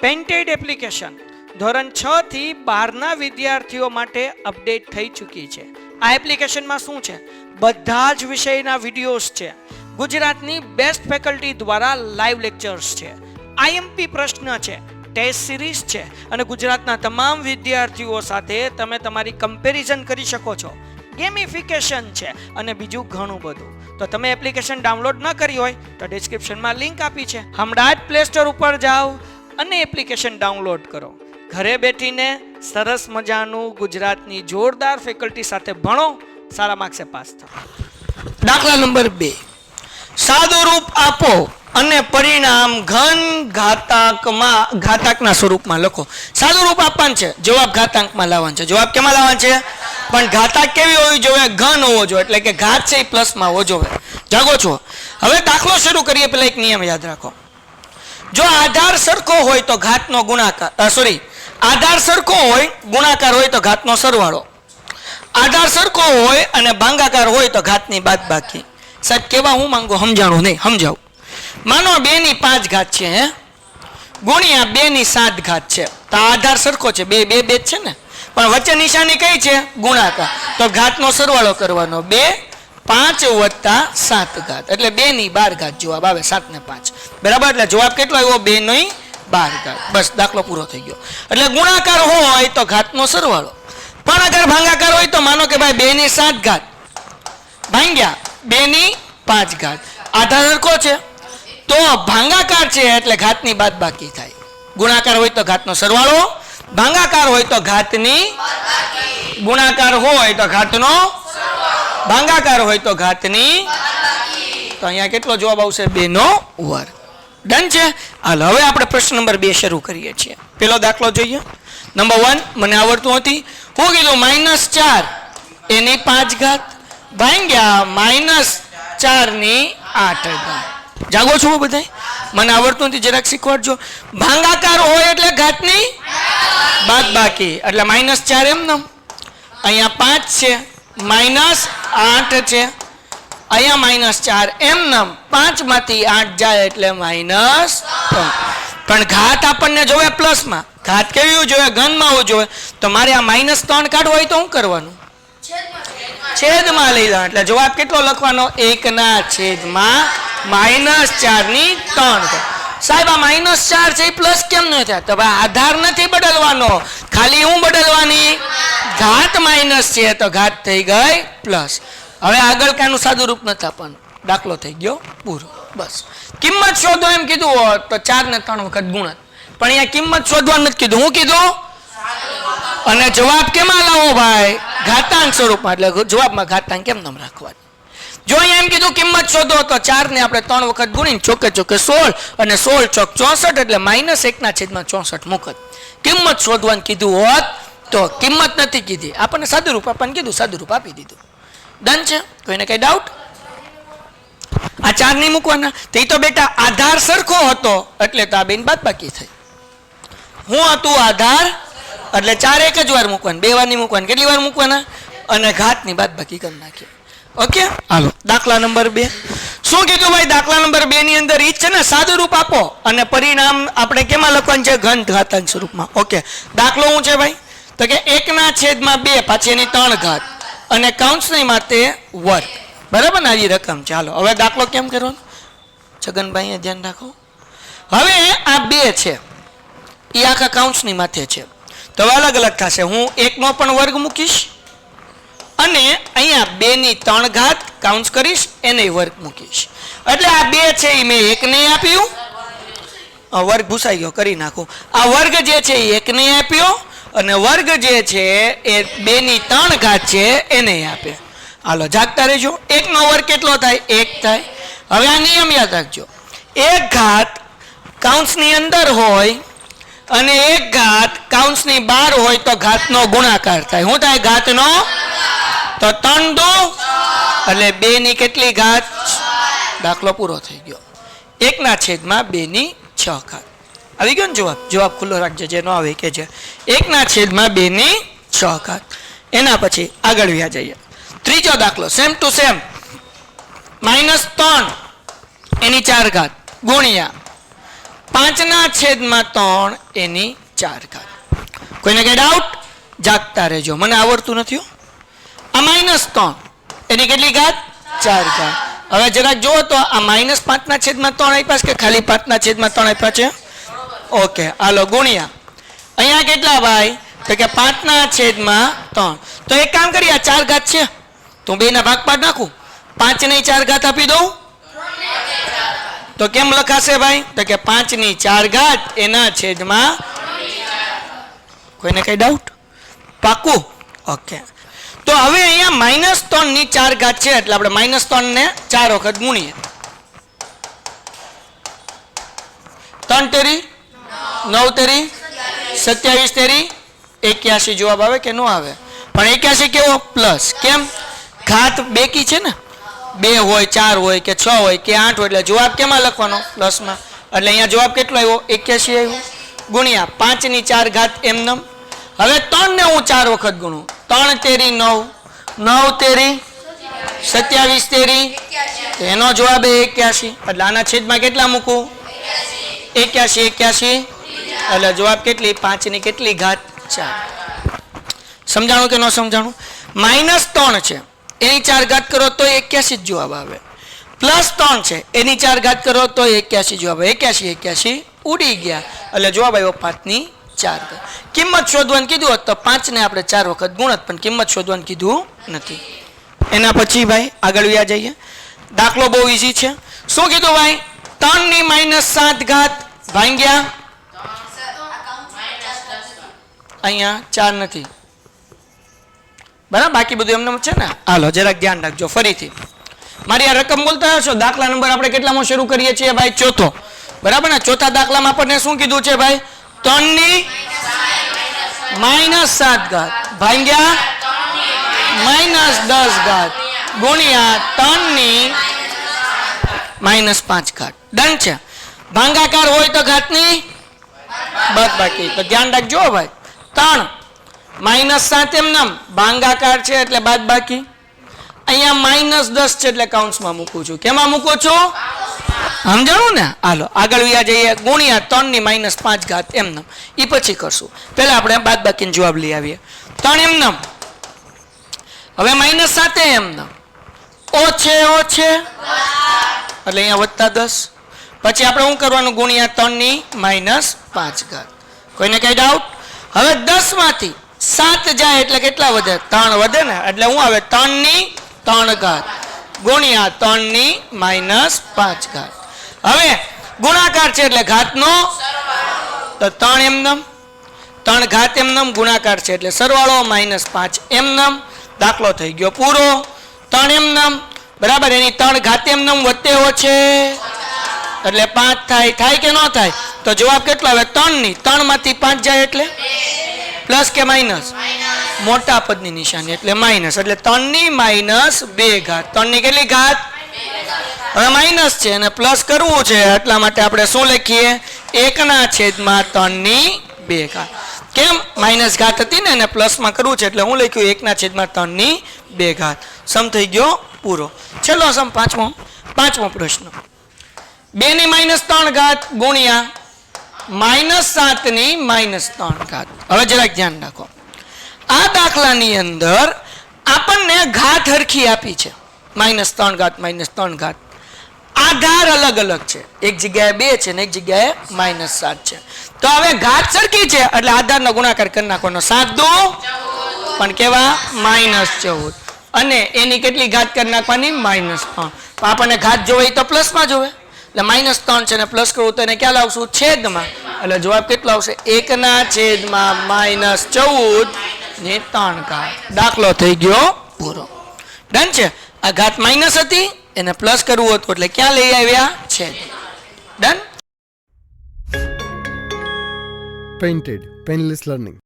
Painted application ધોરણ 6 થી 12ના વિદ્યાર્થીઓ માટે અપડેટ થઈ ચૂકી છે. આ એપ્લિકેશનમાં શું છે? બધા જ વિષયના વિડીયોઝ છે. ગુજરાતની બેસ્ટ ફેકલ્ટી દ્વારા લાઈવ લેક્ચર્સ છે. આઈએમપી પ્રશ્ન છે, ટેસ્ટ સિરીઝ છે અને ગુજરાતના તમામ વિદ્યાર્થીઓ સાથે તમે તમારી કમ્પેરિઝન કરી શકો છો. ગેમિફિકેશન છે અને બીજું ઘણું બધું. તો તમે એપ્લિકેશન ડાઉનલોડ ન કરી હોય તો ડિસ્ક્રિપ્શનમાં લિંક આપી છે. હમણાં જ પ્લે સ્ટોર ઉપર જાઓ અને એપ્લિકેશન ડાઉનલોડ કરો. ઘરે બેઠીને સરસ મજાનું ગુજરાતની જોરદાર ફેકલ્ટી સાથે ભણો, સારા માર્ક્સે પાસ થાઓ. દાખલા નંબર 2, સાદું રૂપ આપો અને પરિણામ ઘન ઘાતાંકના સ્વરૂપમાં લખો. સાદું રૂપ આપવાનું છે, જવાબ ઘાતાંકમાં લાવવાનો છે. જવાબ કેમાં લાવવાનો છે? પણ ઘાતાંક કેવી હોવી જોઈએ? ઘન હોવો જોઈએ, એટલે કે ઘાત છે એ પ્લસમાં હોવો જોઈએ. જાગો છો? હવે દાખલો શરૂ કરીએ પહેલા એક નિયમ યાદ રાખો. જો આધાર સરખો હોય તો ઘાતનો ગુણાકાર, આધાર સરખો હોય ગુણાકાર હોય તો ઘાતનો સરવાળો, આધાર સરખો હોય અને ભાગાકાર હોય તો ઘાતની બાદબાકી. સાહેબ કેવા હું માંગુ? સમજાણું નહીં, સમજાવું. માનો 2 ની 5 ઘાત છે ગુણ્યા 2 ની 7 ઘાત છે. તો આધાર સરખો છે, બે જ છે ને, પણ વચ્ચે નિશાની કઈ છે? ગુણાકાર. તો ઘાતનો સરવાળો કરવાનો, 2 5 વત્તા 7 ઘાત, એટલે 2 ની 12 ઘાત જવાબ આવે, 7 ને 5 બરાબર. એટલે જવાબ કેટલો આવ્યો? 2 ની 12 ઘાત. બસ દાખલો પૂરો થઈ ગયો. એટલે ગુણાકાર હોય તો ઘાતનો સરવાળો, પણ અગર ભાગાકાર હોય તો માનો કે ભાઈ 2 ની 7 ઘાત ભાગ્યા 2 ની 5 ઘાત. આધાર સરખો છે તો ભાગાકાર છે એટલે ઘાતની બાદબાકી થાય. ગુણાકાર હોય તો ઘાતનો સરવાળો, ભાગાકાર હોય તો ઘાતની, ગુણાકાર હોય તો ઘાતનો, ભાગાકાર હોય તો ઘાતની. તો અહીંયા કેટલો જવાબ આવશે? 2 નો વર્ગ. ડન છે. હાલ હવે આપણે પ્રશ્ન નંબર 2 શરૂ કરીએ છીએ. પેલો દાખલો જોઈએ. નંબર 1 મને આવડતું હતી. હું કીધું -4 એની 5 ઘાત ભાગ્યા -4 ની 8 ઘાત. જાગો છો બધાય? મને આવડતું નથી, જરાક શીખવાડજો. ભાગાકાર હોય એટલે ઘાતની બાદબાકી, એટલે -4 એમ નમ. અહીંયા 5 છે, -8 છે, અહીંયા -4 એમ નમ. 5 માંથી 8 જાય એટલે -3. પણ ઘાત આપણને જોવે પ્લસમાં. ઘાત કેવી હોવી જોઈએ? ઘનમાં હોવું જોઈએ. તો મારે આ -3 કાઢવો હોય તો શું કરવાનું? છેદમાં લઈ જવાનું. એટલે જવાબ કેટલો લખવાનો? 1 ના છેદમાં -4 ની 3. સાહેબ આ -4 છે પ્લસ કેમ ન થયા? તો ભાઈ આધાર નથી બદલવાનો, ખાલી હું બદલવાની ઘાત માઇનસ છે તો ઘાત થઈ ગઈ પ્લસ. હવે આગળ કાનું સાદું રૂપ નથી આપવાનું. દાખલો થઈ ગયો પૂરો. બસ કિંમત શોધો એમ કીધું હોત તો 4 ને 3 વખત ગુણત, પણ અહીંયા કિંમત શોધવાનું નથી કીધું. હું કીધું? અને જવાબ કેમાં લાવો ભાઈ? ઘાતાંક સ્વરૂપમાં. એટલે જવાબમાં ઘાતાંક કેમ નામ રાખવાનું? જો અહીંયા એમ કીધું કિંમત શોધો તો 4 ને આપણે 3 વખત ગુણીને ચોકે 16 અને 16 ચોક 64 એટલે -1 ના છેદમાં 64 મુકત. કિંમત શોધવાનું કીધું હોત તો કિંમત નથી કીધી, આપણને સાદું રૂપ આપણને કીધું, સાદું રૂપ આપી દીધું. ડન છે? કોઈને કઈ ડાઉટ? આ 4 નહીં મૂકવાના. તો એ તો બેટા આધાર સરખો હતો એટલે તો આ બેન બાદબાકી થઈ. હું હતું આધાર એટલે 4 એક જ વાર મૂકવાના, 2 વાર નહીં મૂકવાના. કેટલી વાર મૂકવાના? અને ઘાતની બાદબાકી કરી નાખીએ. ઓકે હાલો દાખલા નંબર 2. શું કીધું ભાઈ? દાખલા નંબર 2 ની અંદર ઈ છે ને, સાદું રૂપ આપો અને પરિણામ આપણે કેમાં લખવાનું છે? ઘન ઘાતાંક સ્વરૂપમાં. ઓકે દાખલો શું છે ભાઈ? તો કે 1 ના છેદમાં 2 પાછી એની 3 ઘાત અને કૌંસની માથે વર્ગ. બરાબર ને? આવી રકમ છે. હાલો હવે દાખલો કેમ કરવાનો? છગનભાઈ ધ્યાન રાખો. હવે આ 2 છે એ આખા કૌંસની માથે છે, તો અલગ અલગ થશે. હું 1 નો પણ વર્ગ મૂકીશ અને અહીંયા 2 ની 3 ઘાત કાઉન્સ કરીશ, એને વર્ગ મૂકીશ. એટલે આ 2 છે એ મેં 1 ને આપ્યું, વર્ગ ભૂસાઈ ગયો, કરી નાખું. આ વર્ગ જે છે એ 1 ને આપ્યો અને વર્ગ જે છે એ 2 ની 3 ઘાત છે એને આપે. હાલો જાગતા રહેજો. 1 નો વર્ગ કેટલો થાય? 1 થાય. હવે આ નિયમ યાદ રાખજો. 1 ઘાત કાઉન્સની અંદર હોય અને 1 ઘાત કાઉન્સની બહાર હોય તો ઘાતનો ગુણાકાર થાય. શું થાય? ઘાતનો. તો 3 દુ એટલે 2 ની કેટલી ઘાત? દાખલો પૂરો થઈ ગયો. 1 ના છેદમાં 2 ની 6 ઘાત. આવી ગયો ને જવાબ? જવાબ ખુલ્લો રાખજે, જે ન આવે કે છે. 1 ના છેદમાં 2 ની 6 ઘાત. એના પછી આગળ વ્યા જઈએ. ત્રીજો દાખલો સેમ ટુ સેમ. -3 એની 4 ઘાત ગુણ્યા 5/3 એની 4 ઘાત. કોઈને કઈ ડાઉટ? જાગતા રહેજો, મને આવડતું નથી હો. આ -3 એની કેટલી ઘાત? 4 ઘાત. હવે જરાક જુઓ તો આ -5/3 આપ્યા છે કે ખાલી 5/3 આપ્યા છે? ઓકે, હાલો ગુણ્યા અહીંયા કેટલા ભાઈ? તો કે 5/3. તો એક કામ કરીએ, આ 4 ઘાત છે તો 2 ના ભાગ પાડ નાખું, 5 ની 4 ઘાત આપી દઉં તો કેમ લખાશે ભાઈ? તો કે 5 ની 4 ઘાત એના છેદમાં. કોઈને કઈ ડાઉટ? પાકું? ઓકે. તો હવે અહીંયા -3 ની 4 ઘાત છે એટલે આપણે -3 ને 4 વખત ગુણીએ. 3 તેરી 9 તેરી 27 તેરી 81 જવાબ આવે કે ન આવે? પણ 81 કેવો? પ્લસ. કેમ? ઘાત બેકી છે ને, 2 હોય 4 હોય કે 6 હોય કે 8 હોય એટલે જવાબ કેમાં લખવાનો? પ્લસમાં. એટલે અહીંયા જવાબ કેટલો આવ્યો? 81 આવ્યો. ગુણ્યા 5 ની 4 ઘાત એમનેમ. હવે 3 ને હું 4 વખત ગુણું. 3 તેરી 9, 9 તેરી 27 તેરી, એનો જવાબ 81. એટલે આના છેદમાં કેટલા મૂકું? 81 81 એટલે જવાબ કેટલી? 5 ની કેટલી ઘાત? 4. સમજાણું કે ન સમજાણું? -3 છે એની 4 ઘાત કરો તો 81 જ જવાબ આવે. +3 છે એની 4 ઘાત કરો તો 81 જવાબ આવે. 81 81 ઉડી ગયા એટલે જવાબ આવ્યો 5 ની 4 ઘાત. કિંમત શોધવાનું કીધું હોત તો 5 ને આપણે 4 વખત ગુણત, પણ કિંમત શોધવાનું કીધું નથી. એના પછી ભાઈ આગળ વ્યા જઈએ. દાખલો બહુ ઈઝી છે. શું કીધું ભાઈ? 3 ની -7 ઘાત ભાંગ્યા અહીંયા 4 નથી બરાબર, બાકી બધું એમને છે ને. હાલો જરાક ધ્યાન રાખજો ફરીથી. મારી આ રકમ બોલતા હશો. દાખલા નંબર આપણે કેટલામાં શરૂ કરીએ છીએ ભાઈ? ચોથો. બરાબર ને? ચોથા દાખલામાં આપણને શું કીધું છે ભાઈ? 3 ની -7 ઘાત ભાંગ્યા -10 ઘાત ગુણ્યા 3 ની -5 ઘાત. ડન છે. ભાંગાકાર હોય તો ઘાતની બાદબાકી. તો ધ્યાન રાખજો ભાઈ. 3 -7 એમનેમ ભાંગાકાર છે એટલે બાદબાકી. અહીંયા -10 છે એટલે કાઉન્સમાં મૂકું છું. કેમાં મૂકું છું? સમજાણું ને? હાલો આગળ વ્યા જઈએ. ગુણ્યા 3 ની -5 ઘાત એમનેમ. એ પછી કરશું. પહેલા આપણે બાદબાકીનો જવાબ લઈ આવીએ. 3 એમનેમ. હવે -7 એમનેમ. ઓછે એટલે અહીંયા +10. પછી આપણે શું કરવાનું? ગુણ્યા 3 ની -5 ઘાત. કોઈને કઈ ડાઉટ? હવે 10 માંથી 7 જાય એટલે કેટલા વધે? 3 વધે ને. એટલે શું આવે? 3 ની 3 ઘાત ગુણ્યા 3 ની -5 ઘાત. હવે ગુણાકાર છે એટલે ઘાતનો તો 3 એમનેમ. 3 ઘાત એમનેમ ગુણાકાર છે એટલે સરવાળો -5 એમનેમ. દાખલો થઈ ગયો પૂરો. 3 એમનેમ બરાબર, એની 3 ઘાત એમનેમ વધે ઓછે એટલે 5 થાય. થાય કે ન થાય? તો જવાબ કેટલો આવે? 3 ની 3 માંથી 5 જાય એટલે પ્લસ કે માઇનસ? મોટા પદની નિશાની એટલે માઇનસ. એટલે 3 ની -2 ઘાત. 3 ની કેટલી ઘાત? હવે માઇનસ છે અને પ્લસ કરવું છે એટલા માટે આપણે શું લખીએ? 1/3 ની 2 ઘાત. કેમ? માઇનસ ઘાત હતી ને એને પ્લસમાં કરવું છે એટલે હું લખ્યું 1/3 ની 2 ઘાત. સમ થઈ ગયો પૂરો. છેલ્લો સમ પાંચમો પ્રશ્ન. 2 ની -3 ઘાત ગુણ્યા -7 ની -3 ઘાત. હવે જરાક ધ્યાન રાખો. આ દાખલાની અંદર આપણને ઘાત હરખી આપી છે. -3 ઘાત -3 ઘાત. આધાર અલગ અલગ છે. એક જગ્યાએ 2 છે ને એક જગ્યાએ -7 છે. તો હવે ઘાત સરખી છે એટલે આધારનો ગુણાકાર કરી નાખવાનો. 7 દુ પણ કેવા? -14. અને એની કેટલી ઘાત કરી નાખવાની? -3. આપણને ઘાત જોવે તો પ્લસમાં જોવે એટલે -3 છે ને પ્લસ કરવું તો એને ક્યાં લાવશું? છેદમાં. એટલે જવાબ કેટલો આવશે? 1/14 ની 3 ઘાત. દાખલો થઈ ગયો પૂરો. ડન છે. આ ઘાત માઇનસ હતી એને પ્લસ કરવું હતું એટલે ક્યાં લઈ આવ્યા? છેદ. ડન. Painted Painless Learning.